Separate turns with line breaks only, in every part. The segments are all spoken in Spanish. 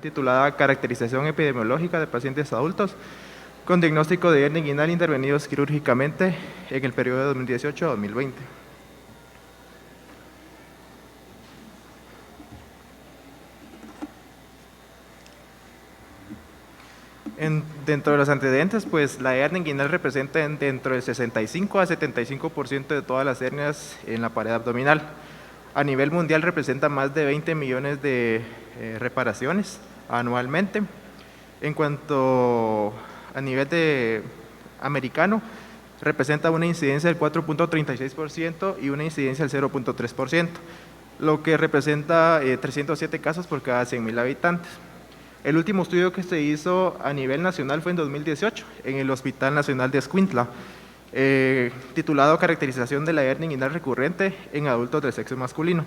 Titulada Caracterización epidemiológica de pacientes adultos con diagnóstico de hernia inguinal intervenidos quirúrgicamente en el periodo de 2018 a 2020. Dentro de los antecedentes, pues la hernia inguinal representa dentro del 65 a 75% de todas las hernias en la pared abdominal. A nivel mundial representa más de 20 millones de reparaciones anualmente. En cuanto a nivel americano, representa una incidencia del 4.36% y una incidencia del 0.3%, lo que representa 307 casos por cada 100.000 habitantes. El último estudio que se hizo a nivel nacional fue en 2018 en el Hospital Nacional de Escuintla, titulado Caracterización de la hernia inguinal recurrente en adultos del sexo masculino.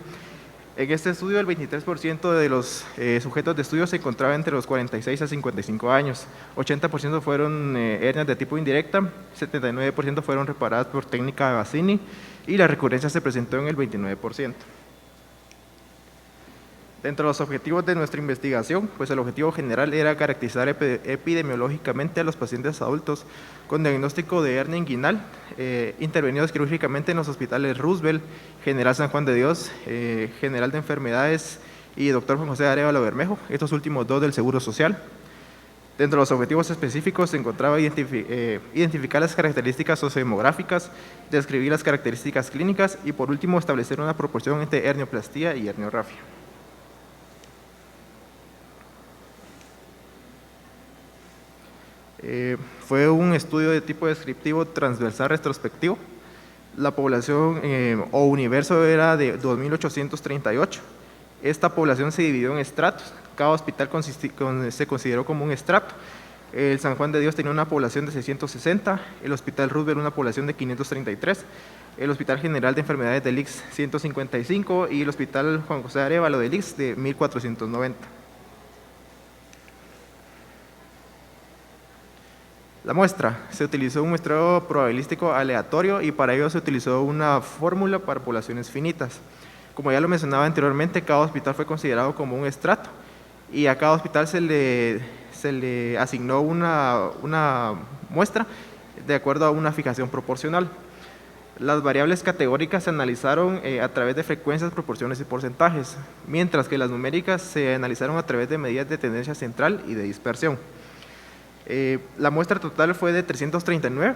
En este estudio, el 23% de los sujetos de estudio se encontraba entre los 46 a 55 años, 80% fueron hernias de tipo indirecta, 79% fueron reparadas por técnica de Bassini y la recurrencia se presentó en el 29%. Dentro de los objetivos de nuestra investigación, pues el objetivo general era caracterizar epidemiológicamente a los pacientes adultos con diagnóstico de hernia inguinal, intervenidos quirúrgicamente en los hospitales Roosevelt, General San Juan de Dios, General de Enfermedades y Dr. Juan José Arévalo Bermejo, estos últimos dos del Seguro Social. Dentro de los objetivos específicos se encontraba identificar las características sociodemográficas, describir las características clínicas y por último establecer una proporción entre hernioplastía y herniorrafia. Fue un estudio de tipo descriptivo transversal retrospectivo. La población o universo era de 2.838. Esta población se dividió en estratos. Cada hospital se consideró como un estrato. El San Juan de Dios tenía una población de 660, el Hospital Roosevelt una población de 533, el Hospital General de Enfermedades del IX 155 y el Hospital Juan José Arévalo del IX de 1490. La muestra, se utilizó un muestreo probabilístico aleatorio y para ello se utilizó una fórmula para poblaciones finitas. Como ya lo mencionaba anteriormente, cada hospital fue considerado como un estrato y a cada hospital se le asignó una muestra de acuerdo a una fijación proporcional. Las variables categóricas se analizaron a través de frecuencias, proporciones y porcentajes, mientras que las numéricas se analizaron a través de medidas de tendencia central y de dispersión. La muestra total fue de 339,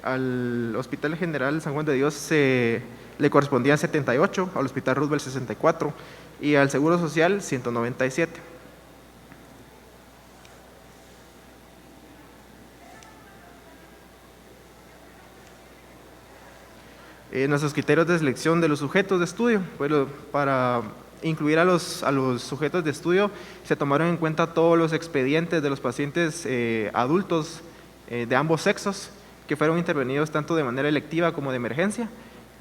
al Hospital General San Juan de Dios le correspondían 78, al Hospital Roosevelt 64 y al Seguro Social 197. Nuestros criterios de selección de los sujetos de estudio, bueno, para incluir a los sujetos de estudio se tomaron en cuenta todos los expedientes de los pacientes adultos de ambos sexos que fueron intervenidos tanto de manera electiva como de emergencia,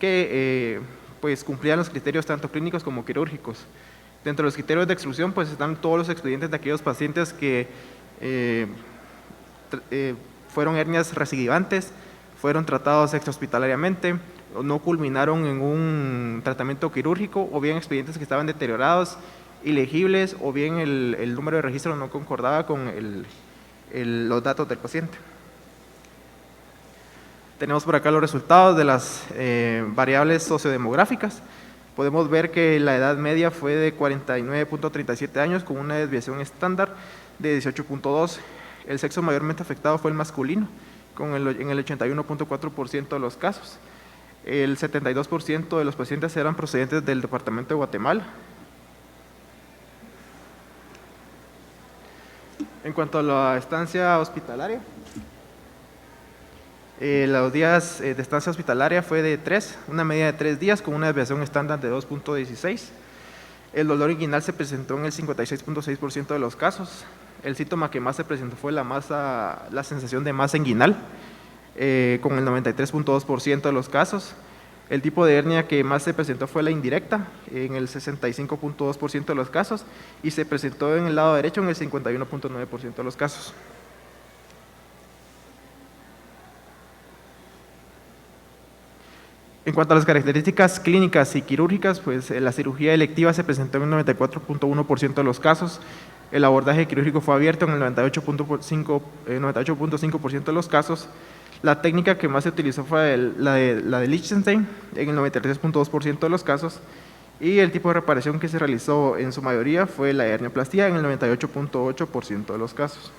que pues cumplían los criterios tanto clínicos como quirúrgicos. Dentro de los criterios de exclusión pues están todos los expedientes de aquellos pacientes que fueron hernias recidivantes, fueron tratados extrahospitalariamente, no culminaron en un tratamiento quirúrgico o bien expedientes que estaban deteriorados, ilegibles o bien el número de registro no concordaba con los datos del paciente. Tenemos por acá los resultados de las variables sociodemográficas. Podemos ver que la edad media fue de 49.37 años con una desviación estándar de 18.2. El sexo mayormente afectado fue el masculino, en el 81.4% de los casos. El 72% de los pacientes eran procedentes del departamento de Guatemala. En cuanto a la estancia hospitalaria, los días de estancia hospitalaria fue de 3, una media de 3 días con una desviación estándar de 2.16. El dolor inguinal se presentó en el 56.6% de los casos. El síntoma que más se presentó fue la sensación de masa inguinal, con el 93.2% de los casos. El tipo de hernia que más se presentó fue la indirecta, en el 65.2% de los casos, y se presentó en el lado derecho en el 51.9% de los casos. En cuanto a las características clínicas y quirúrgicas, pues la cirugía electiva se presentó en el 94.1% de los casos, El abordaje quirúrgico fue abierto en el 98.5% de los casos. La técnica que más se utilizó fue la de Liechtenstein en el 93.2% de los casos, y el tipo de reparación que se realizó en su mayoría fue la hernioplastia en el 98.8% de los casos.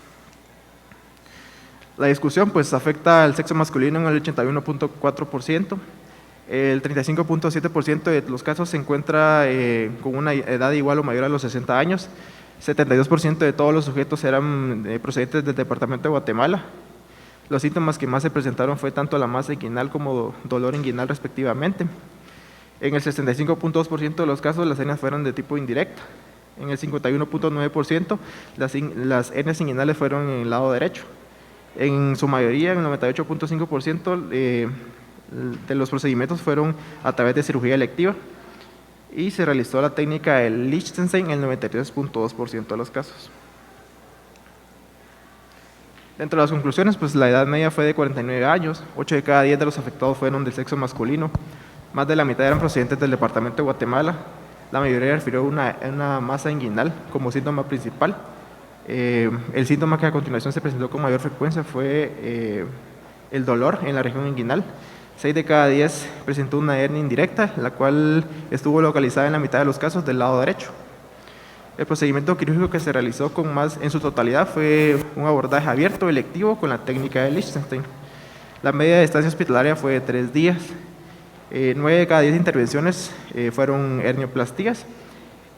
La discusión pues afecta al sexo masculino en el 81.4%. El 35.7% de los casos se encuentra con una edad igual o mayor a los 60 años. 72% de todos los sujetos eran procedentes del departamento de Guatemala. Los síntomas que más se presentaron fue tanto la masa inguinal como dolor inguinal respectivamente. En el 65.2% de los casos las hernias fueron de tipo indirecto. En el 51.9% las hernias inguinales fueron en el lado derecho. En su mayoría, en el 98.5%, de los procedimientos fueron a través de cirugía electiva, y se realizó la técnica del Liechtenstein en el 93.2% de los casos. Dentro de las conclusiones, pues la edad media fue de 49 años, 8 de cada 10 de los afectados fueron del sexo masculino, más de la mitad eran procedentes del departamento de Guatemala, la mayoría refirió una masa inguinal como síntoma principal. El síntoma que a continuación se presentó con mayor frecuencia fue el dolor en la región inguinal. 6 de cada 10 presentó una hernia indirecta, la cual estuvo localizada en la mitad de los casos del lado derecho. El procedimiento quirúrgico que se realizó en su totalidad fue un abordaje abierto electivo con la técnica de Liechtenstein. La media de estancia hospitalaria fue de 3 días. 9 de cada 10 intervenciones fueron hernioplastías,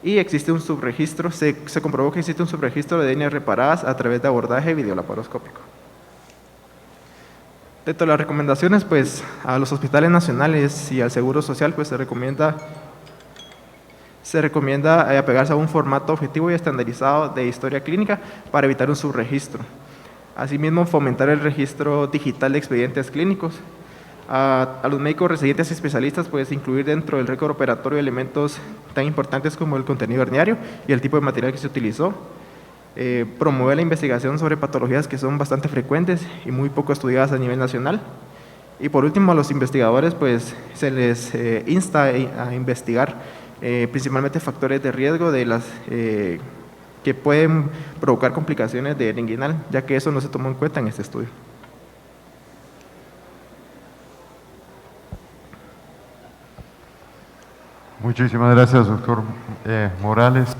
y existe un subregistro, se comprobó que existe un subregistro de hernias reparadas a través de abordaje videolaparoscópico. Dentro de las recomendaciones, pues a los hospitales nacionales y al Seguro Social, pues se recomienda apegarse a un formato objetivo y estandarizado de historia clínica para evitar un subregistro. Asimismo, fomentar el registro digital de expedientes clínicos. A los médicos residentes y especialistas, pues incluir dentro del récord operatorio elementos tan importantes como el contenido herniario y el tipo de material que se utilizó. Promover la investigación sobre patologías que son bastante frecuentes y muy poco estudiadas a nivel nacional. Y por último, a los investigadores pues se les insta a investigar principalmente factores de riesgo que pueden provocar complicaciones de hernia inguinal, ya que eso no se tomó en cuenta en este estudio.
Muchísimas gracias, doctor Morales.